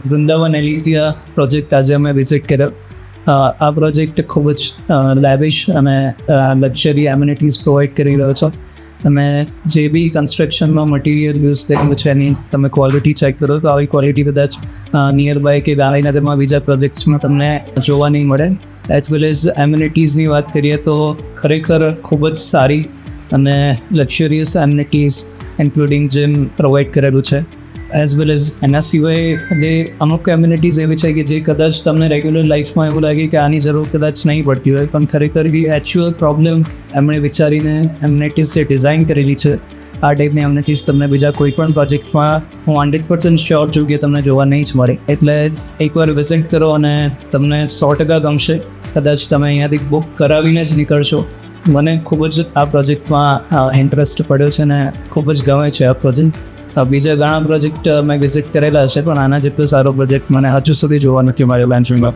Vrindavan એલિઝિયા project આજે અમે visit કર્યો. આ પ્રોજેક્ટ ખૂબ જ લેવિશ અને લક્ઝરી એમ્યુનિટીઝ પ્રોવાઈડ કરી રહ્યો છે. તમે જે બી કન્સ્ટ્રક્શનમાં મટીરિયલ યુઝ કરેલું છે એની તમે ક્વોલિટી ચેક કરો તો આવી ક્વોલિટી કદાચ નિયર બાય કે ગાંધીનગરમાં બીજા પ્રોજેક્ટ્સમાં તમને જોવા નહીં મળે. એઝ વેલ એઝ એમ્યુનિટીઝની વાત કરીએ તો ખરેખર ખૂબ જ સારી અને luxurious amenities including gym provide કરેલું છે. એઝ વેલ એઝ એના સિવાય જે અમુક કમ્યુનિટીઝ એવી છે કે જે કદાચ તમને રેગ્યુલર લાઈફમાં એવું લાગે કે આની જરૂર કદાચ નહીં પડતી હોય, પણ ખરેખર એ એકચ્યુઅલ પ્રોબ્લેમ એમણે વિચારીને એમ્યુનિટીઝ જે ડિઝાઇન કરેલી છે આ ટાઈપની એમ્યુનિટીઝ તમને બીજા કોઈ પણ પ્રોજેક્ટમાં હું 100% શ્યોર છું કે તમને જોવા નહીં જ મળે. એટલે એકવાર વિઝિટ કરો અને તમને 100% ગમશે. કદાચ તમે અહીંયાથી બુક કરાવીને જ નીકળશો. મને ખૂબ જ આ પ્રોજેક્ટમાં ઇન્ટરેસ્ટ પડ્યો છે અને ખૂબ જ ગમે છે આ પ્રોજેક્ટ. બીજા ઘણા પ્રોજેક્ટ મેં વિઝિટ કરેલા છે પણ આના જેટલો સારો પ્રોજેક્ટ મને હજુ સુધી જોવા નથી મળ્યો બેન્ચિંગમાં.